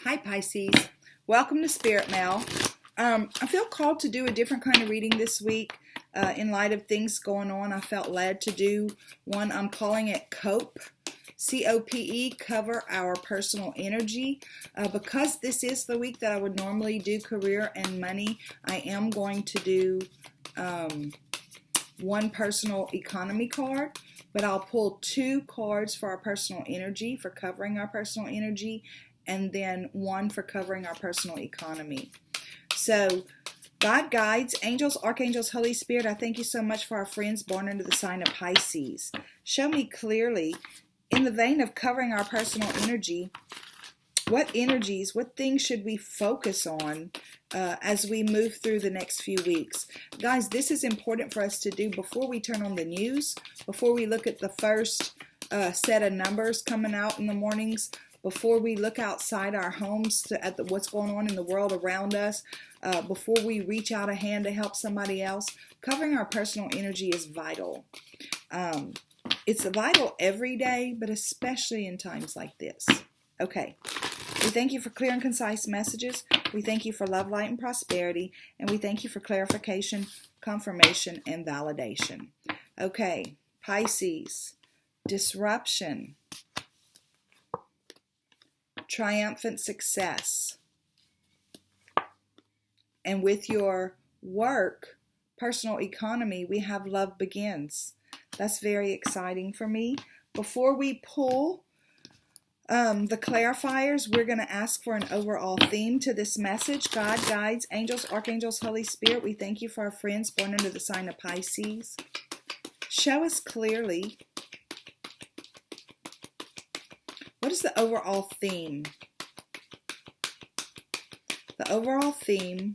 Hi Pisces, welcome to Spirit Mail. I feel called to do a different kind of reading this week in light of things going on. I felt led to do one. I'm calling it COPE, C-O-P-E, cover our personal energy. Because this is the week that I would normally do career and money, I am going to do one personal economy card, but I'll pull two cards for our personal energy, for covering our personal energy, and then one for covering our personal economy. So, God, guides, angels, archangels, Holy Spirit, I thank you so much for our friends born under the sign of Pisces. Show me clearly, in the vein of covering our personal energy, what energies, what things should we focus on as we move through the next few weeks? Guys, this is important for us to do before we turn on the news, before we look at the first set of numbers coming out in the mornings, before we look outside our homes at what's going on in the world around us, before we reach out a hand to help somebody else. Covering our personal energy is vital. It's vital every day, but especially in times like this. Okay. We thank you for clear and concise messages. We thank you for love, light, and prosperity. And we thank you for clarification, confirmation, and validation. Okay, Pisces, disruption, triumphant success. And with your work, personal economy, we have love begins. That's very exciting for me. Before we pull the clarifiers, we're going to ask for an overall theme to this message. God, guides, angels, archangels, Holy Spirit, we thank you for our friends born under the sign of Pisces. Show us clearly, what is the overall theme? The overall theme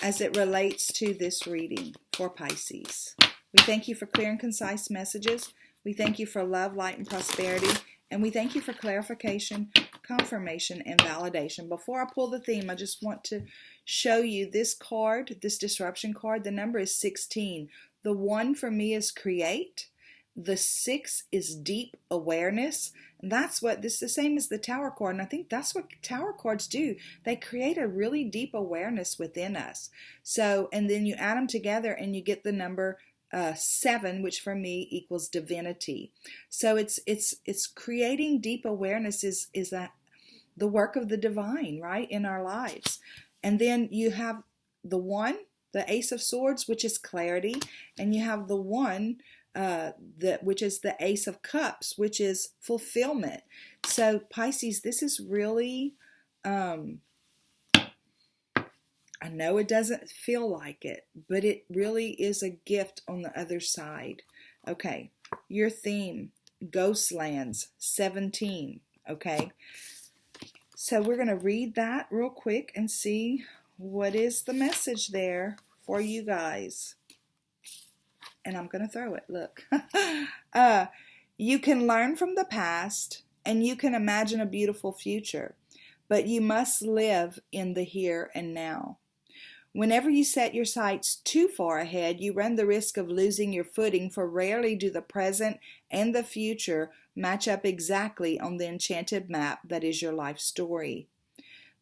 as it relates to this reading for Pisces. We thank you for clear and concise messages. We thank you for love, light, and prosperity. And we thank you for clarification, confirmation, and validation. Before I pull the theme, I just want to show you this card, this disruption card. The number is 16. The 1 for me is create. The 6 is deep awareness. And that's what, this is the same as the Tower card. And I think that's what Tower cards do. They create a really deep awareness within us. So, and then you add them together and you get the number 7, which for me equals divinity. So it's creating deep awareness is that the work of the divine, right, in our lives. And then you have the 1, the Ace of Swords, which is clarity, and you have the 1, which is the Ace of Cups, which is fulfillment. So Pisces, this is really I know it doesn't feel like it, but it really is a gift on the other side. Okay, your theme, Ghostlands 17, okay? So we're going to read that real quick and see what is the message there for you guys. And I'm going to throw it, look. You can learn from the past and you can imagine a beautiful future, but you must live in the here and now. Whenever you set your sights too far ahead, you run the risk of losing your footing, for rarely do the present and the future match up exactly on the enchanted map that is your life story.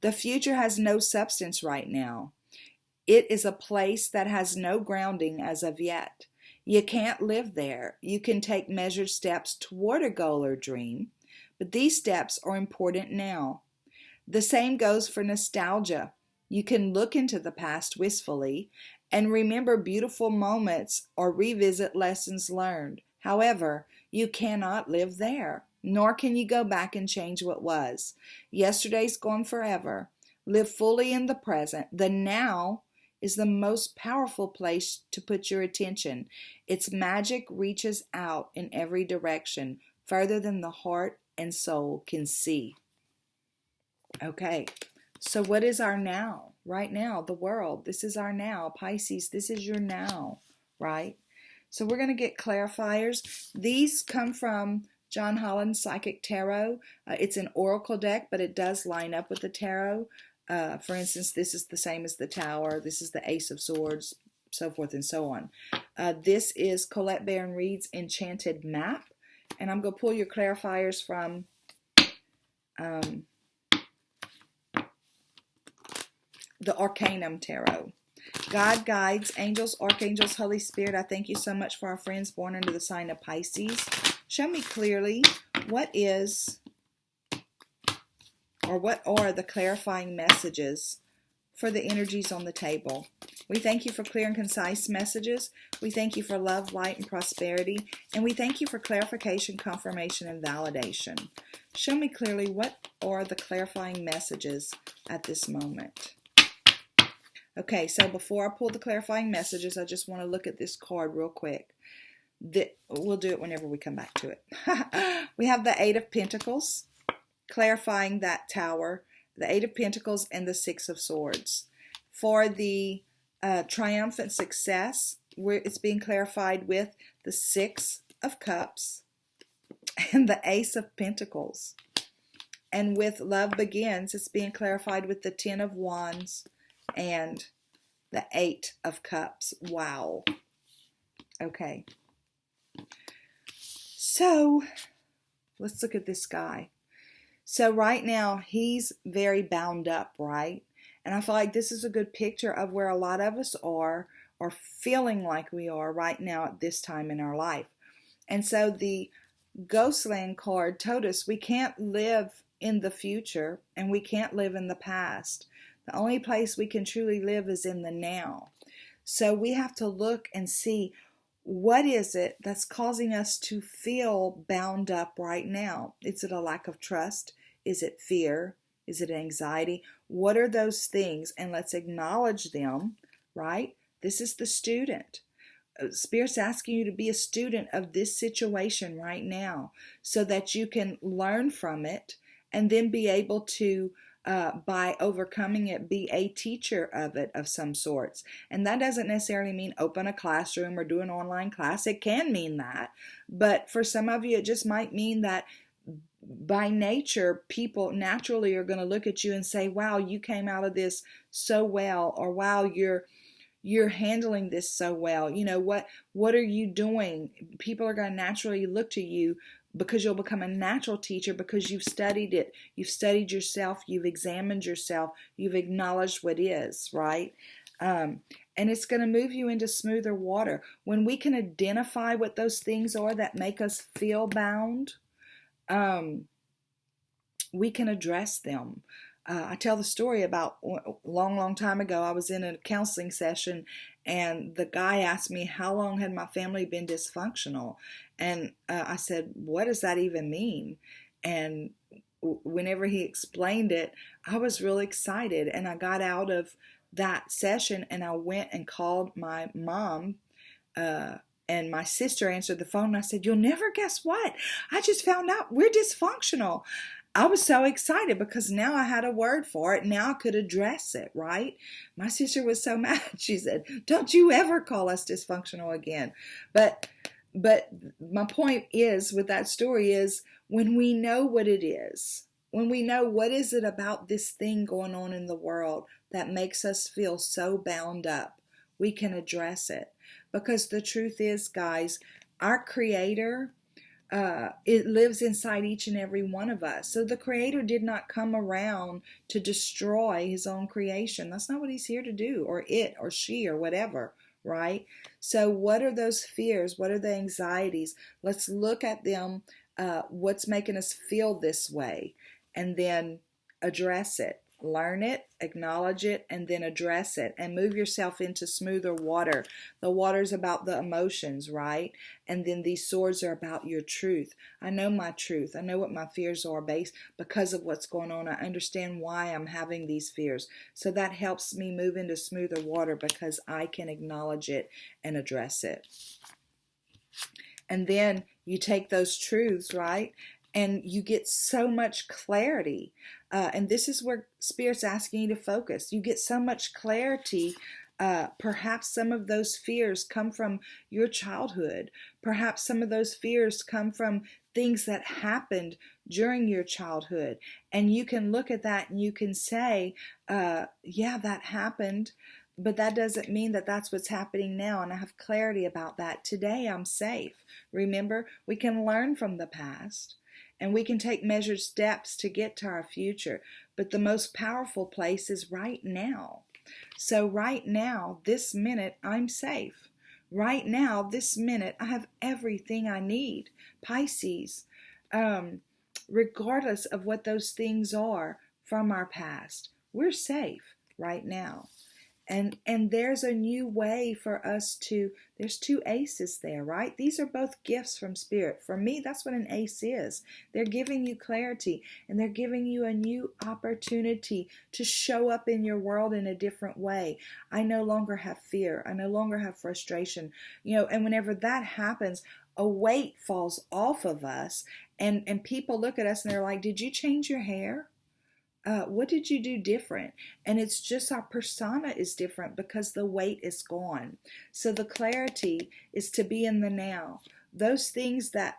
The future has no substance right now. It is a place that has no grounding as of yet. You can't live there. You can take measured steps toward a goal or dream, but these steps are important now. The same goes for nostalgia. You can look into the past wistfully and remember beautiful moments or revisit lessons learned. However, you cannot live there, nor can you go back and change what was. Yesterday's gone forever. Live fully in the present. The now is the most powerful place to put your attention. Its magic reaches out in every direction, further than the heart and soul can see. Okay. So what is our now? Right now, the world. This is our now. Pisces, this is your now, right? So we're going to get clarifiers. These come from John Holland's Psychic Tarot. It's an oracle deck, but it does line up with the tarot. For instance, this is the same as the Tower. This is the Ace of Swords, so forth and so on. This is Colette Baron Reed's Enchanted Map. And I'm going to pull your clarifiers from the Arcanum Tarot. God, guides, angels, archangels, Holy Spirit, I thank you so much for our friends born under the sign of Pisces. Show me clearly what are the clarifying messages for the energies on the table. We thank you for clear and concise messages. We thank you for love, light, and prosperity. And we thank you for clarification, confirmation, and validation. Show me clearly what are the clarifying messages at this moment. Okay, so before I pull the clarifying messages, I just want to look at this card real quick. We'll do it whenever we come back to it. We have the Eight of Pentacles, clarifying that Tower, the Eight of Pentacles, and the Six of Swords. For the triumphant success, it's being clarified with the Six of Cups and the Ace of Pentacles. And with Love Begins, it's being clarified with the Ten of Wands and the Eight of Cups. Wow. Okay. So, let's look at this guy. So right now, he's very bound up, right? And I feel like this is a good picture of where a lot of us are, or feeling like we are right now at this time in our life. And so the Ghostland card told us we can't live in the future and we can't live in the past. The only place we can truly live is in the now. So we have to look and see, what is it that's causing us to feel bound up right now? Is it a lack of trust? Is it fear? Is it anxiety? What are those things? And let's acknowledge them, right? This is the student. Spirit's asking you to be a student of this situation right now so that you can learn from it and then be able to, by overcoming it, be a teacher of it of some sorts. And that doesn't necessarily mean open a classroom or do an online class. It can mean that. But for some of you, it just might mean that by nature, people naturally are going to look at you and say, wow, you came out of this so well, or wow, you're handling this so well. You know, what are you doing? People are going to naturally look to you because you'll become a natural teacher because you've studied it. You've studied yourself. You've examined yourself. You've acknowledged what is, right? And it's going to move you into smoother water. When we can identify what those things are that make us feel bound, we can address them. I tell the story about a long time ago. I was in a counseling session and the guy asked me how long had my family been dysfunctional. And I said, what does that even mean? And whenever he explained it, I was really excited. And I got out of that session and I went and called my mom, and my sister answered the phone and I said, you'll never guess what? I just found out we're dysfunctional. I was so excited because now I had a word for it. Now I could address it, right? My sister was so mad. She said, don't you ever call us dysfunctional again. But my point is with that story is when we know what it is, when we know what is it about this thing going on in the world that makes us feel so bound up, we can address it. Because the truth is, guys, our Creator, it lives inside each and every one of us. So the Creator did not come around to destroy His own creation. That's not what He's here to do, or it, or she, or whatever, right? So what are those fears? What are the anxieties? Let's look at them, what's making us feel this way, and then address it. Learn it, acknowledge it, and then address it, and move yourself into smoother water. The water's about the emotions, right? And then these swords are about your truth. I know my truth. I know what my fears are based because of what's going on. I understand why I'm having these fears. So that helps me move into smoother water because I can acknowledge it and address it. And then you take those truths, right? And you get so much clarity. And this is where Spirit's asking you to focus. You get so much clarity. Perhaps some of those fears come from your childhood. Perhaps some of those fears come from things that happened during your childhood. And you can look at that and you can say, yeah, that happened. But that doesn't mean that that's what's happening now. And I have clarity about that. Today I'm safe. Remember, we can learn from the past. And we can take measured steps to get to our future. But the most powerful place is right now. So right now, this minute, I'm safe. Right now, this minute, I have everything I need. Pisces, regardless of what those things are from our past, we're safe right now. And there's a new way for us to, there's two aces there, right? These are both gifts from Spirit. For me, that's what an ace is. They're giving you clarity, and they're giving you a new opportunity to show up in your world in a different way. I no longer have fear. I no longer have frustration. And whenever that happens, a weight falls off of us, and people look at us and they're like, did you change your hair? What did you do different? And it's just our persona is different because the weight is gone. So the clarity is to be in the now. Those things that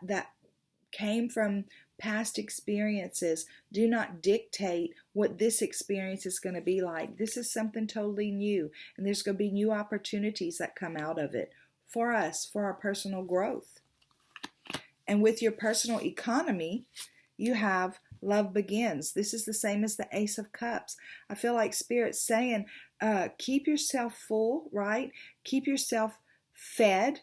came from past experiences do not dictate what this experience is going to be like. This is something totally new, and there's going to be new opportunities that come out of it for us, for our personal growth. And with your personal economy, you have love begins. This is the same as the Ace of Cups. I feel like Spirit's saying, keep yourself full, right? Keep yourself fed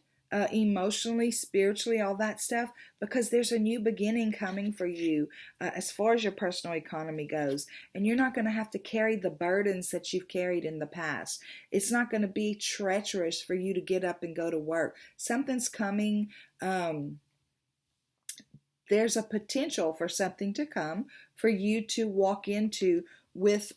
emotionally, spiritually, all that stuff, because there's a new beginning coming for you as far as your personal economy goes. And you're not going to have to carry the burdens that you've carried in the past. It's not going to be treacherous for you to get up and go to work. Something's coming. There's a potential for something to come for you to walk into with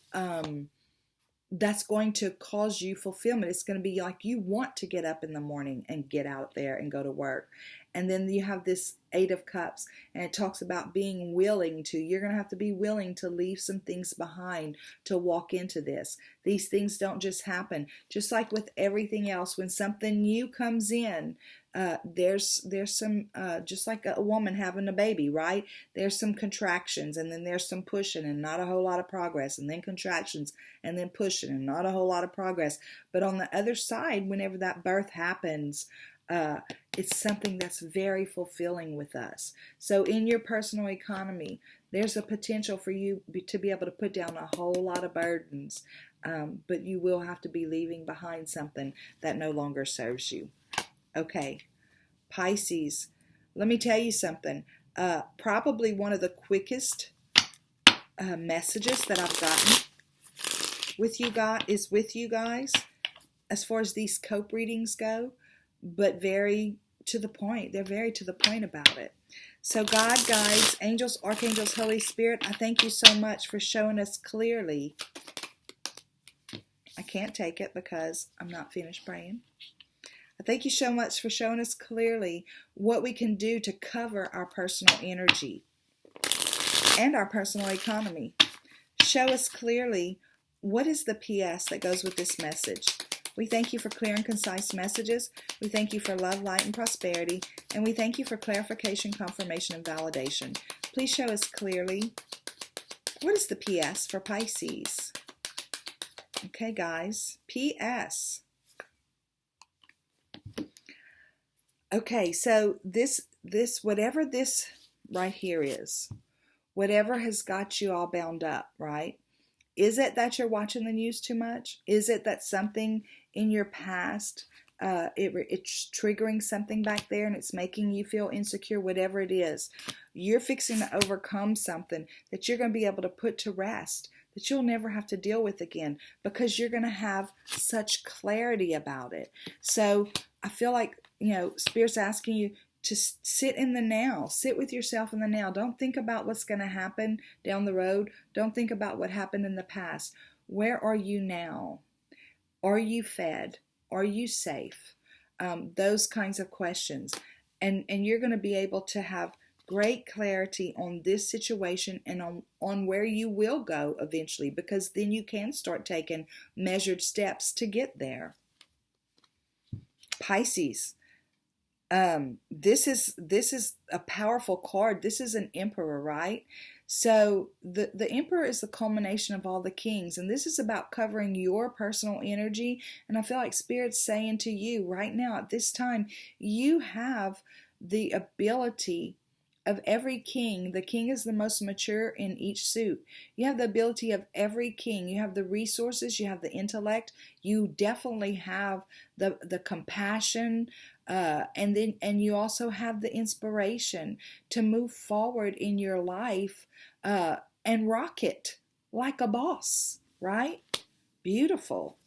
that's going to cause you fulfillment. It's going to be like you want to get up in the morning and get out there and go to work. And then you have this Eight of Cups, and it talks about being willing to. You're going to have to be willing to leave some things behind to walk into this. These things don't just happen. Just like with everything else, when something new comes in, there's some, just like a woman having a baby, right? There's some contractions, and then there's some pushing and not a whole lot of progress, and then contractions and then pushing and not a whole lot of progress. But on the other side, whenever that birth happens, it's something that's very fulfilling with us. So in your personal economy, there's a potential for you to be able to put down a whole lot of burdens, but you will have to be leaving behind something that no longer serves you. Okay, Pisces, let me tell you something. Probably one of the quickest messages that I've gotten with you guys as far as these cope readings go, but very to the point. They're very to the point about it. So God, guides, angels, archangels, Holy Spirit, I thank you so much for showing us clearly. I can't take it because I'm not finished praying. I thank you so much for showing us clearly what we can do to cover our personal energy and our personal economy. Show us clearly what is the PS that goes with this message. We thank you for clear and concise messages. We thank you for love, light, and prosperity. And we thank you for clarification, confirmation, and validation. Please show us clearly what is the PS for Pisces. Okay, guys. PS. Okay, so this whatever this right here is, whatever has got you all bound up, right? Is it that you're watching the news too much? Is it that something in your past, it's triggering something back there and it's making you feel insecure? Whatever it is, you're fixing to overcome something that you're going to be able to put to rest, that you'll never have to deal with again, because you're going to have such clarity about it. So I feel like, Spirit's asking you to sit in the now. Sit with yourself in the now. Don't think about what's going to happen down the road. Don't think about what happened in the past. Where are you now? Are you fed? Are you safe? Those kinds of questions. And you're going to be able to have great clarity on this situation and on where you will go eventually, because then you can start taking measured steps to get there. Pisces. This is a powerful card. This is an emperor, right? So the emperor is the culmination of all the kings, and this is about covering your personal energy. And I feel like Spirit's saying to you right now at this time, you have the ability of every king. The king is the most mature in each suit. You have the ability of every king. You have the resources, you have the intellect, you definitely have the compassion, and you also have the inspiration to move forward in your life and rock it like a boss, right? Beautiful.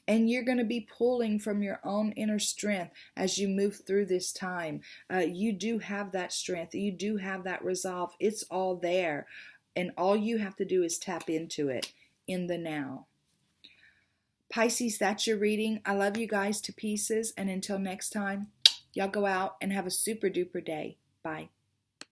And you're going to be pulling from your own inner strength as you move through this time. You do have that strength. You do have that resolve. It's all there. And all you have to do is tap into it in the now. Pisces, that's your reading. I love you guys to pieces. And until next time, y'all go out and have a super duper day. Bye.